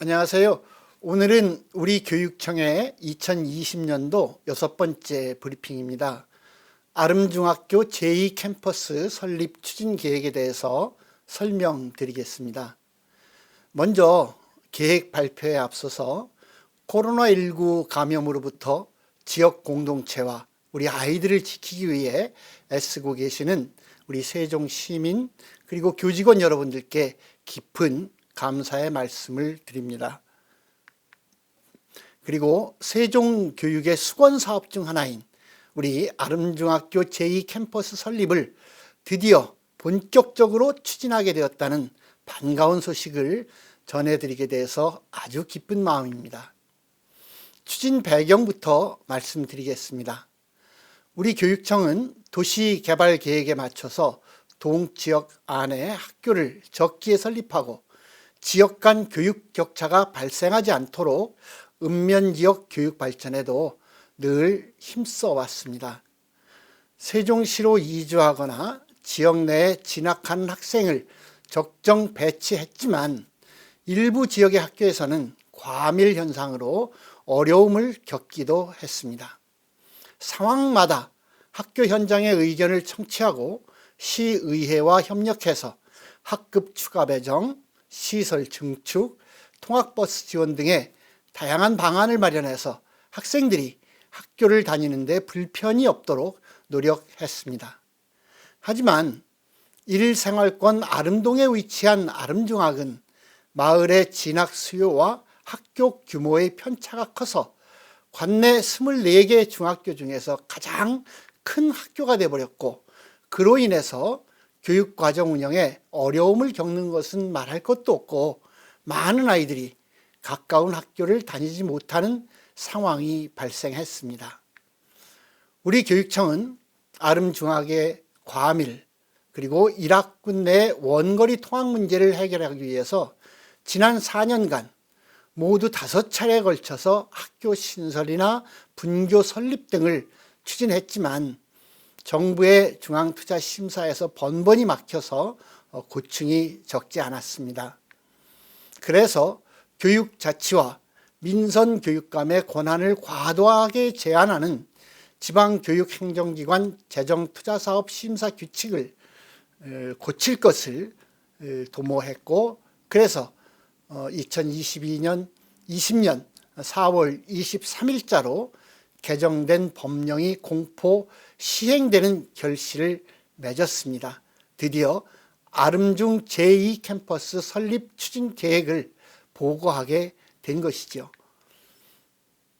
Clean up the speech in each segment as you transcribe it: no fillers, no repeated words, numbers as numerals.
안녕하세요. 오늘은 우리 교육청의 2020년도 6번째 브리핑입니다. 아름중학교 제2캠퍼스 설립 추진 계획에 대해서 설명드리겠습니다. 먼저 계획 발표에 앞서서 코로나19 감염으로부터 지역 공동체와 우리 아이들을 지키기 위해 애쓰고 계시는 우리 세종 시민 그리고 교직원 여러분들께 깊은 감사의 말씀을 드립니다. 그리고 세종교육의 수건사업 중 하나인 우리 아름중학교 제2캠퍼스 설립을 드디어 본격적으로 추진하게 되었다는 반가운 소식을 전해드리게 돼서 아주 기쁜 마음입니다. 추진 배경부터 말씀드리겠습니다. 우리 교육청은 도시개발계획에 맞춰서 동지역 안에 학교를 적기에 설립하고 지역 간 교육 격차가 발생하지 않도록 읍면지역 교육 발전에도 늘 힘써 왔습니다. 세종시로 이주하거나 지역 내에 진학하는 학생을 적정 배치했지만 일부 지역의 학교에서는 과밀 현상으로 어려움을 겪기도 했습니다. 상황마다 학교 현장의 의견을 청취하고 시의회와 협력해서 학급 추가 배정, 시설 증축, 통학버스 지원 등의 다양한 방안을 마련해서 학생들이 학교를 다니는 데 불편이 없도록 노력했습니다. 하지만 일생활권 아름동에 위치한 아름중학은 마을의 진학 수요와 학교 규모의 편차가 커서 관내 24개 중학교 중에서 가장 큰 학교가 되어버렸고, 그로 인해서 교육과정 운영에 어려움을 겪는 것은 말할 것도 없고 많은 아이들이 가까운 학교를 다니지 못하는 상황이 발생했습니다. 우리 교육청은 아름중학의 과밀 그리고 일학군 내 원거리 통학 문제를 해결하기 위해서 지난 4년간 모두 5차례에 걸쳐서 학교 신설이나 분교 설립 등을 추진했지만 정부의 중앙투자심사에서 번번이 막혀서 고충이 적지 않았습니다. 그래서 교육자치와 민선교육감의 권한을 과도하게 제한하는 지방교육행정기관 재정투자사업 심사 규칙을 고칠 것을 도모했고, 그래서 2020년 4월 23일자로 개정된 법령이 공포 시행되는 결실을 맺었습니다. 드디어 아름중 제2캠퍼스 설립 추진 계획을 보고하게 된 것이죠.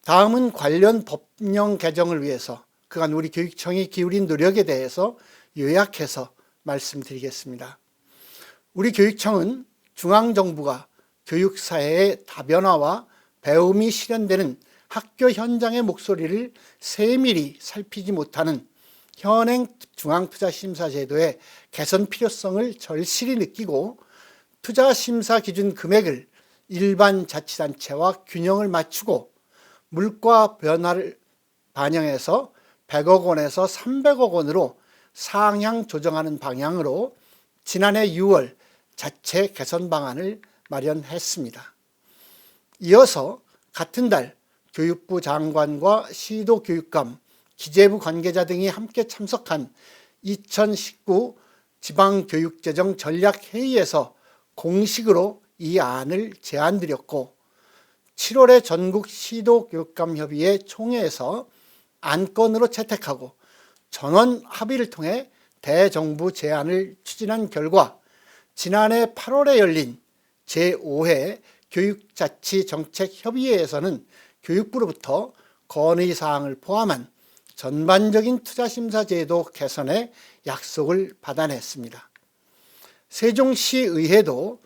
다음은 관련 법령 개정을 위해서 그간 우리 교육청이 기울인 노력에 대해서 요약해서 말씀드리겠습니다. 우리 교육청은 중앙정부가 교육사회의 다변화와 배움이 실현되는 학교 현장의 목소리를 세밀히 살피지 못하는 현행 중앙투자심사제도의 개선 필요성을 절실히 느끼고, 투자심사 기준 금액을 일반 자치단체와 균형을 맞추고 물가 변화를 반영해서 100억 원에서 300억 원으로 상향 조정하는 방향으로 지난해 6월 자체 개선 방안을 마련했습니다. 이어서 같은 달 교육부 장관과 시도교육감, 기재부 관계자 등이 함께 참석한 2019 지방교육재정 전략회의에서 공식으로 이 안을 제안드렸고, 7월에 전국 시도교육감협의회 총회에서 안건으로 채택하고 전원 합의를 통해 대정부 제안을 추진한 결과 지난해 8월에 열린 제5회 교육자치정책협의회에서는 교육부로부터 건의사항을 포함한 전반적인 투자심사제도 개선의 약속을 받아냈습니다. 세종시의회도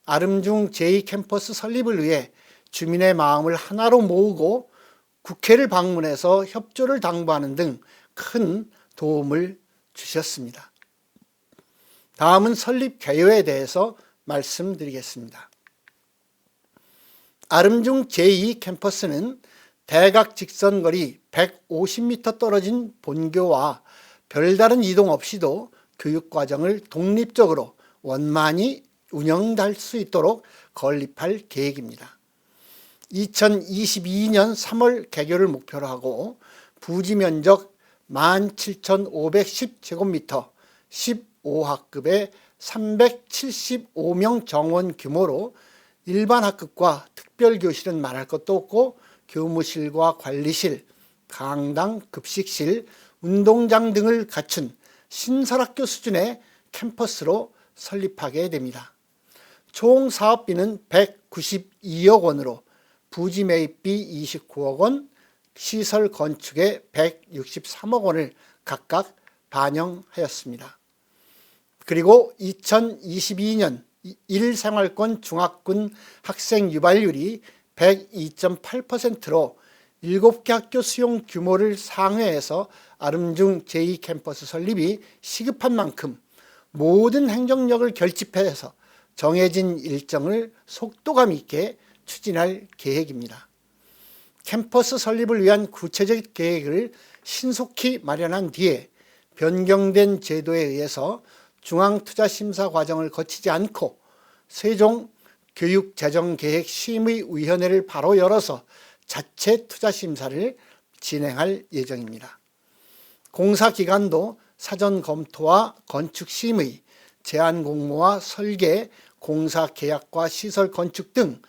아름중 제2캠퍼스 설립을 위해 주민의 마음을 하나로 모으고 국회를 방문해서 협조를 당부하는 등 큰 도움을 주셨습니다. 다음은 설립 개요에 대해서 말씀드리겠습니다. 아름중 제2캠퍼스는 대각 직선거리 150m 떨어진 본교와 별다른 이동 없이도 교육과정을 독립적으로 원만히 운영할 수 있도록 건립할 계획입니다. 2022년 3월 개교를 목표로 하고 부지 면적 17,510제곱미터 15학급의 375명 정원 규모로 일반 학급과 특별교실은 말할 것도 없고 교무실과 관리실, 강당, 급식실, 운동장 등을 갖춘 신설학교 수준의 캠퍼스로 설립하게 됩니다. 총 사업비는 192억 원으로 부지 매입비 29억 원, 시설 건축에 163억 원을 각각 반영하였습니다. 그리고 2022년 1생활권 중학군 학생 유발률이 102.8%로 7개 학교 수용 규모를 상회해서 아름중 제2캠퍼스 설립이 시급한 만큼 모든 행정력을 결집해서 정해진 일정을 속도감 있게 추진할 계획입니다. 캠퍼스 설립을 위한 구체적 계획을 신속히 마련한 뒤에 변경된 제도에 의해서 중앙투자심사 과정을 거치지 않고 세종교육재정계획심의위원회를 바로 열어서 자체 투자심사를 진행할 예정입니다. 공사기간도 사전 검토와 건축심의, 제안공모와 설계, 공사계약과 시설 건축 등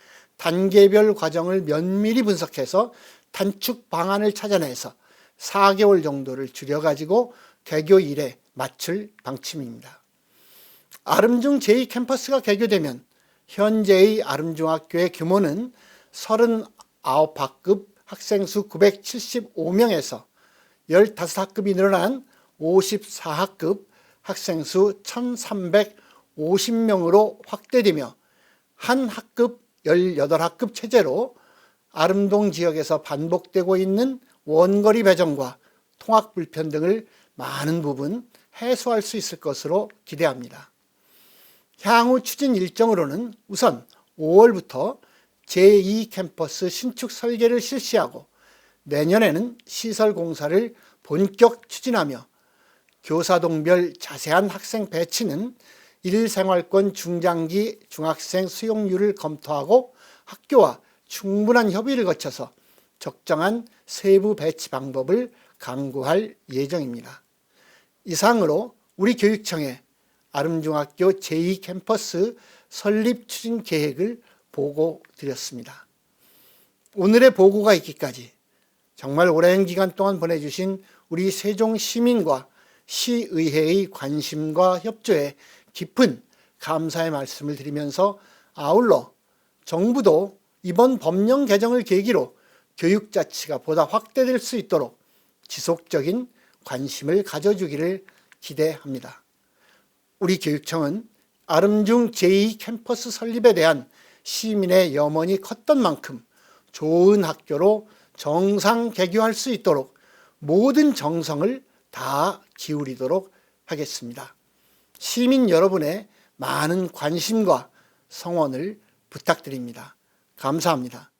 단계별 과정을 면밀히 분석해서 단축 방안을 찾아내서 4개월 정도를 줄여가지고 개교일에 맞출 방침입니다. 아름중 제2캠퍼스가 개교되면 현재의 아름중학교의 규모는 39학급 학생 수 975명에서 15학급이 늘어난 54학급 학생 수 1350명으로 확대되며 한 학급 18학급 체제로 아름동 지역에서 반복되고 있는 원거리 배정과 통학 불편 등을 많은 부분 해소할 수 있을 것으로 기대합니다. 향후 추진 일정으로는 우선 5월부터 제2캠퍼스 신축 설계를 실시하고 내년에는 시설 공사를 본격 추진하며 교사동별 자세한 학생 배치는 1생활권 중장기 중학생 수용률을 검토하고 학교와 충분한 협의를 거쳐서 적정한 세부 배치 방법을 강구할 예정입니다. 이상으로 우리 교육청의 아름중학교 제2캠퍼스 설립 추진 계획을 보고드렸습니다. 오늘의 보고가 있기까지 정말 오랜 기간 동안 보내주신 우리 세종 시민과 시의회의 관심과 협조에 깊은 감사의 말씀을 드리면서 아울러 정부도 이번 법령 개정을 계기로 교육자치가 보다 확대될 수 있도록 지속적인 관심을 가져주기를 기대합니다. 우리 교육청은 아름중 제2캠퍼스 설립에 대한 시민의 염원이 컸던 만큼 좋은 학교로 정상 개교할 수 있도록 모든 정성을 다 기울이도록 하겠습니다. 시민 여러분의 많은 관심과 성원을 부탁드립니다. 감사합니다.